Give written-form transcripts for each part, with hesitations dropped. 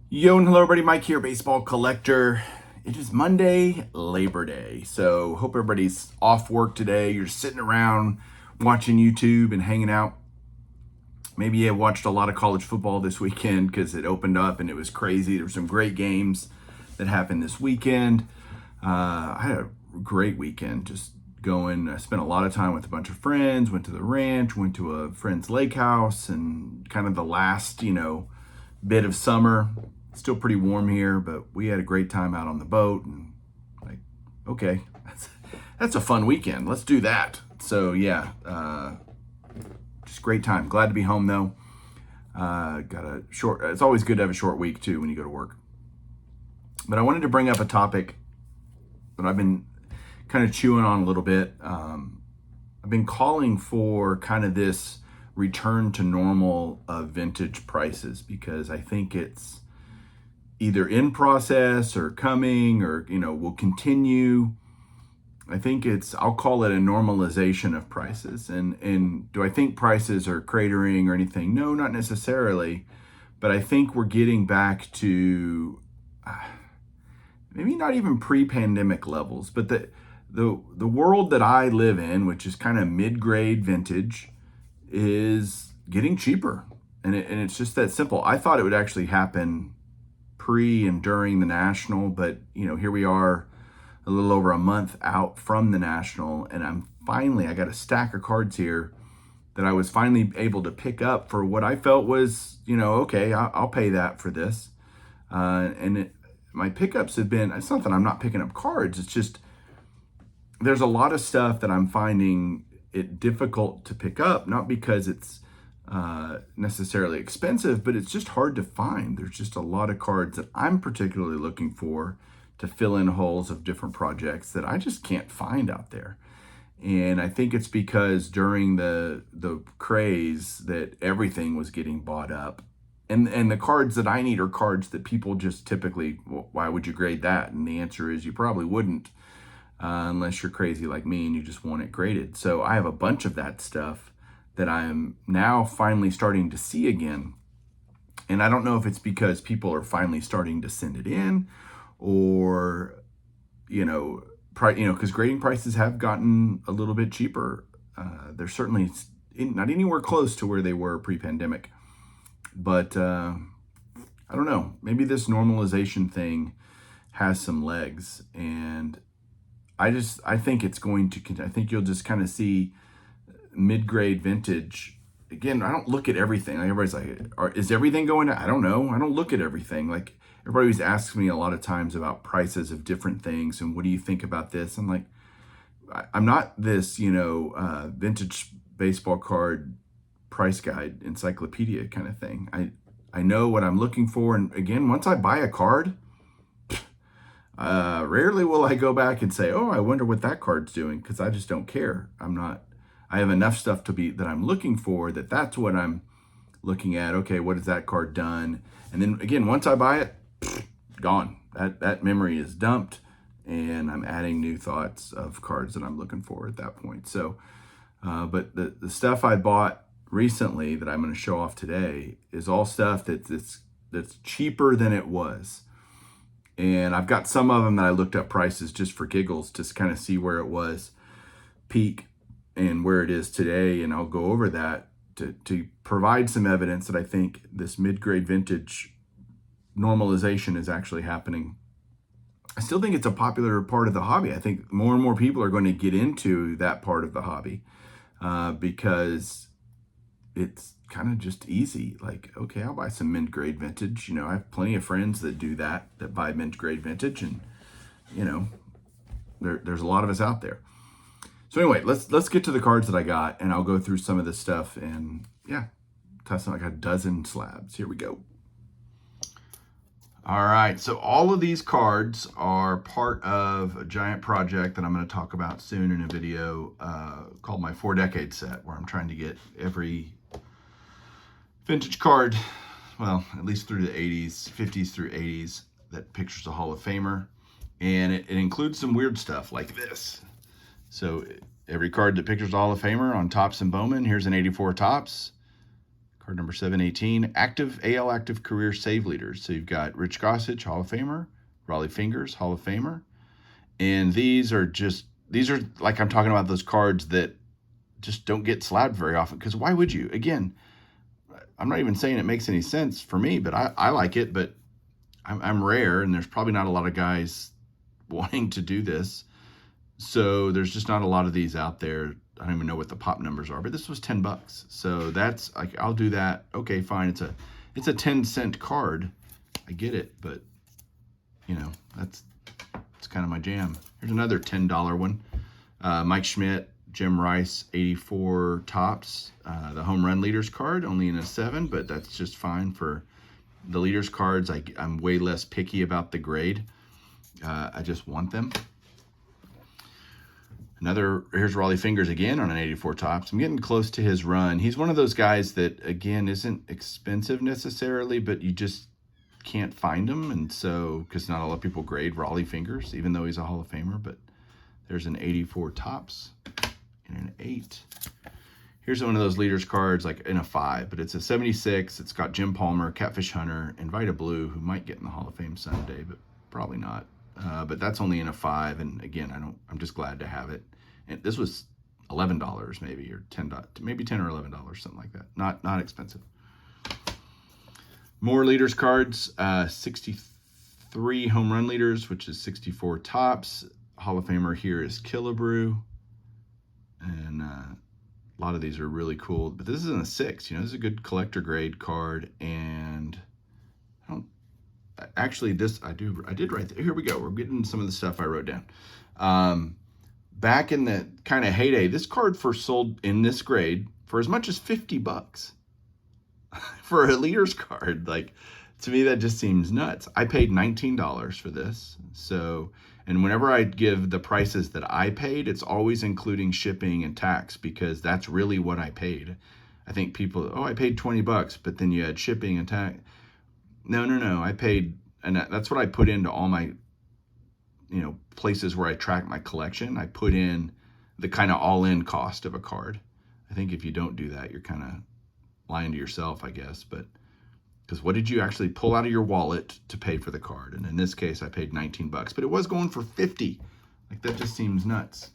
Yo and hello everybody, Mike here, baseball collector. It is Monday, Labor Day. So hope everybody's off work today. You're sitting around watching YouTube and hanging out. Maybe you watched a lot of college football this weekend because it opened up and it was crazy. There were some great games that happened this weekend. I had a great weekend just going. I spent a lot of time with a bunch of friends, went to the ranch, went to a friend's lake house, and kind of the last, bit of summer. Still pretty warm here, but we had a great time out on the boat. And like, okay, that's a fun weekend. Let's do that. So yeah, just great time. Glad to be home though. Got a short. It's always good to have a short week too when you go to work. But I wanted to bring up a topic that I've been kind of chewing on a little bit. I've been calling for kind of this return to normal of vintage prices because I think it's either in process or coming or will continue. I think I'll call it a normalization of prices. And do I think prices are cratering or anything? No, not necessarily. But I think we're getting back to maybe not even pre-pandemic levels, but the world that I live in, which is kind of mid-grade vintage, is getting cheaper. And it's just that simple. I thought it would actually happen pre and during the National, but here we are a little over a month out from the National, and I got a stack of cards here that I was finally able to pick up for what I felt was, okay, I'll pay that for this. My pickups have been, it's not that I'm not picking up cards, it's just there's a lot of stuff that I'm finding it difficult to pick up, not because it's necessarily expensive, but it's just hard to find. There's just a lot of cards that I'm particularly looking for to fill in holes of different projects that I just can't find out there. And I think it's because during the craze that everything was getting bought up. And the cards that I need are cards that people just typically, well, why would you grade that? And the answer is you probably wouldn't unless you're crazy like me and you just want it graded. So I have a bunch of that stuff that I'm now finally starting to see again. And I don't know if it's because people are finally starting to send it in or, because grading prices have gotten a little bit cheaper. They're certainly not anywhere close to where they were pre-pandemic. But I don't know, maybe this normalization thing has some legs. And I think it's going to, I think you'll just kind of see mid-grade vintage. Again, I don't look at everything. Like everybody's like, is everything going to? I don't know. I don't look at everything. Like everybody always asks me a lot of times about prices of different things and what do you think about this? I'm like, I'm not this, vintage baseball card price guide encyclopedia kind of thing. I know what I'm looking for. And again, once I buy a card, rarely will I go back and say, oh, I wonder what that card's doing, because I just don't care. I have enough stuff that I'm looking for that's what I'm looking at. Okay, what has that card done? And then again, once I buy it, gone. That memory is dumped, and I'm adding new thoughts of cards that I'm looking for at that point. So, but the stuff I bought recently that I'm going to show off today is all stuff that's cheaper than it was. And I've got some of them that I looked up prices just for giggles, just kind of see where it was peak and where it is today. And I'll go over that to provide some evidence that I think this mid-grade vintage normalization is actually happening. I still think it's a popular part of the hobby. I think more and more people are going to get into that part of the hobby because it's kind of just easy. Like, okay, I'll buy some mid-grade vintage. I have plenty of friends that do that buy mid-grade vintage, and there's a lot of us out there. So anyway, let's get to the cards that I got, and I'll go through some of this stuff. And yeah, test like a dozen slabs. Here we go. All right, so all of these cards are part of a giant project that I'm going to talk about soon in a video called my 4-decade set, where I'm trying to get every vintage card, well, at least through the 80s, 50s through 80s, that pictures a Hall of Famer. And it includes some weird stuff like this. So every card that pictures a Hall of Famer on Topps and Bowman, here's an 84 Topps. Card number 718, active AL active career save leaders. So you've got Rich Gossage, Hall of Famer, Raleigh Fingers, Hall of Famer. And these are like I'm talking about those cards that just don't get slabbed very often, because why would you? Again, I'm not even saying it makes any sense for me, but I like it, but I'm rare, and there's probably not a lot of guys wanting to do this. So there's just not a lot of these out there. I don't even know what the pop numbers are, but this was $10. So that's like, I'll do that. Okay, fine. It's a 10-cent card. I get it, but you know, it's kind of my jam. Here's another $10 one. Mike Schmidt, Jim Rice, 84 tops. The home run leaders card, only in a 7, but that's just fine for the leaders cards. I'm way less picky about the grade. I just want them. Here's Raleigh Fingers again on an 84 tops. I'm getting close to his run. He's one of those guys that, again, isn't expensive necessarily, but you just can't find him. And so, because not a lot of people grade Raleigh Fingers, even though he's a Hall of Famer, but there's an 84 tops and an 8. Here's one of those leaders cards, like in a 5, but it's a 76. It's got Jim Palmer, Catfish Hunter, and Vita Blue, who might get in the Hall of Fame someday, but probably not. But that's only in a 5, and again, I'm just glad to have it. And this was $11 maybe, or $10, maybe $10 or $11, something like that. Not expensive. More leaders cards, 63 home run leaders, which is 64 tops. Hall of Famer here is Killebrew, and a lot of these are really cool. But this is in a 6. You know, this is a good collector grade card, and I don't. Actually, I did write here we go. We're getting some of the stuff I wrote down. Back in the kind of heyday, this card first sold in this grade for as much as $50 for a leader's card. Like, to me, that just seems nuts. I paid $19 for this. So, and whenever I give the prices that I paid, it's always including shipping and tax, because that's really what I paid. I think people, I paid $20, but then you had shipping and tax. No. I paid, and that's what I put into all my, places where I track my collection. I put in the kind of all-in cost of a card. I think if you don't do that, you're kind of lying to yourself, I guess. But because what did you actually pull out of your wallet to pay for the card? And in this case, I paid $19, but it was going for $50. Like, that just seems nuts.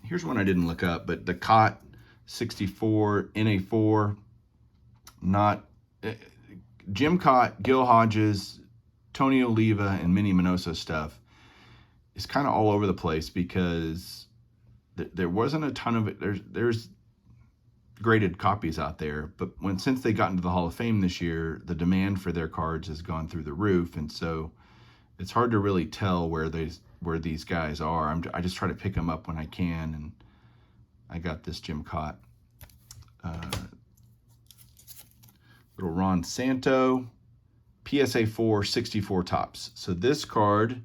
Here's one I didn't look up, but the Cott 64 NA4, not. Jim Cott, Gil Hodges, Tony Oliva, and Minnie Minoso stuff is kind of all over the place, because there wasn't a ton of it. There's graded copies out there, but since they got into the Hall of Fame this year, the demand for their cards has gone through the roof, and so it's hard to really tell where these guys are. I just try to pick them up when I can, and I got this Jim Cott. Little Ron Santo, PSA 4, 64 tops. So this card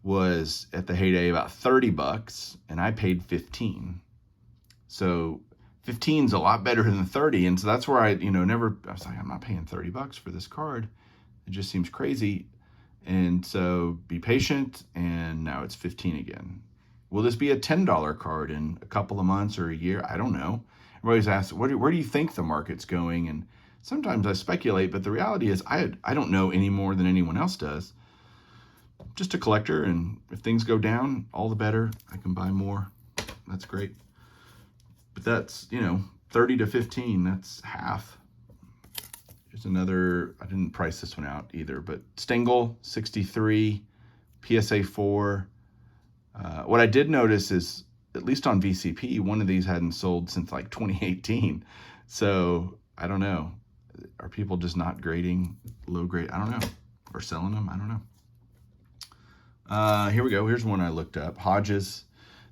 was at the heyday about $30, and I paid $15. So 15 is a lot better than 30, and so that's where I was like, I'm not paying $30 for this card. It just seems crazy. And so be patient, and now it's 15 again. Will this be a $10 card in a couple of months or a year? I don't know. Everybody's asked, where do you think the market's going? And sometimes I speculate, but the reality is I don't know any more than anyone else does. Just a collector, and if things go down, all the better. I can buy more. That's great. But that's, 30 to 15, that's half. Here's another, I didn't price this one out either, but Stengel, 63, PSA 4. What I did notice is, at least on VCP, one of these hadn't sold since like 2018. So I don't know. Are people just not grading low grade? I don't know. Or selling them? I don't know. Here we go. Here's one I looked up. Hodges.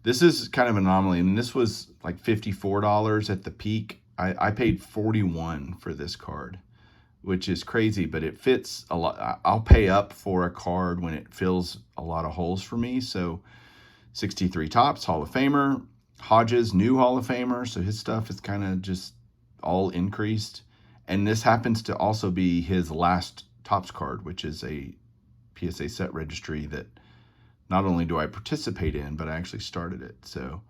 This is kind of an anomaly. And this was like $54 at the peak. I paid $41 for this card, which is crazy, but it fits a lot. I'll pay up for a card when it fills a lot of holes for me. So 63 tops, Hall of Famer. Hodges, new Hall of Famer. So his stuff is kind of just all increased. And this happens to also be his last Topps card, which is a PSA set registry that not only do I participate in, but I actually started it. So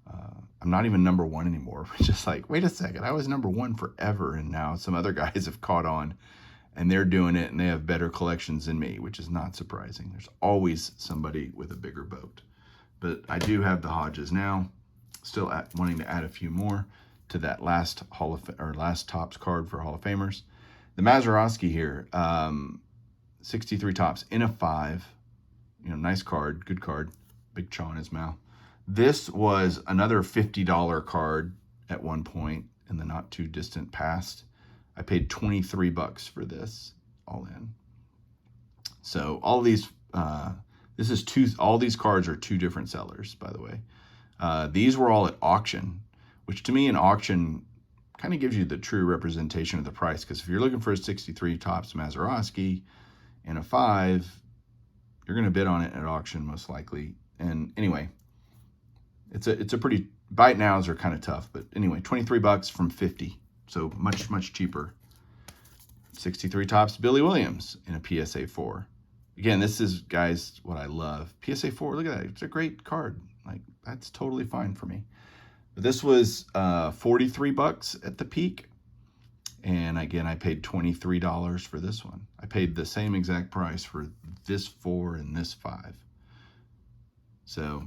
I'm not even number one anymore. Just like, wait a second, I was number one forever, and now some other guys have caught on, and they're doing it, and they have better collections than me, which is not surprising. There's always somebody with a bigger boat. But I do have the Hodges now, still wanting to add a few more to that last last Topps card for Hall of Famers. The Mazeroski here, 63 Topps in a 5. Nice card, good card, big chaw in his mouth. This was another $50 card at one point in the not too distant past. I paid $23 for this, all in. So all these, all these cards are 2 different sellers, by the way. These were all at auction, which to me, an auction kind of gives you the true representation of the price. Because if you're looking for a 63 Topps Mazeroski and a 5, you're going to bid on it at auction most likely. And anyway, it's a pretty, buy it nows are kind of tough, but anyway, $23 from 50, so much cheaper. 63 Topps Billy Williams in a PSA 4. Again, this is, guys, what I love. PSA 4, look at that. It's a great card. Like, that's totally fine for me. But this was $43 at the peak. And again, I paid $23 for this one. I paid the same exact price for this 4 and this 5. So,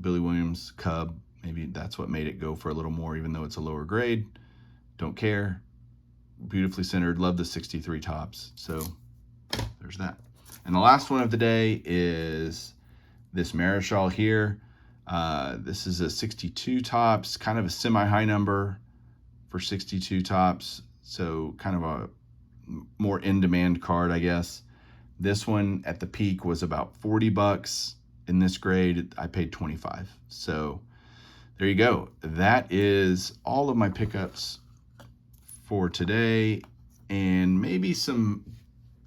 Billy Williams, Cub, maybe that's what made it go for a little more, even though it's a lower grade. Don't care. Beautifully centered. Love the 63 Topps. So, there's that. And the last one of the day is this Marischal here. This is a 62 Topps, kind of a semi-high number for 62 Topps. So kind of a more in-demand card, I guess. This one at the peak was about $40. In this grade, I paid $25. So there you go. That is all of my pickups for today, and maybe some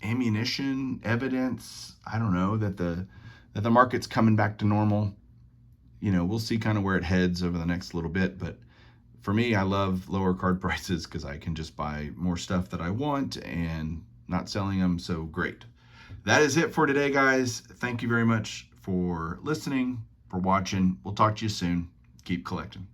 ammunition evidence. I don't know, that the market's coming back to normal. We'll see kind of where it heads over the next little bit, but for me, I love lower card prices because I can just buy more stuff that I want and not selling them. So great. That is it for today, guys. Thank you very much for listening, for watching. We'll talk to you soon. Keep collecting.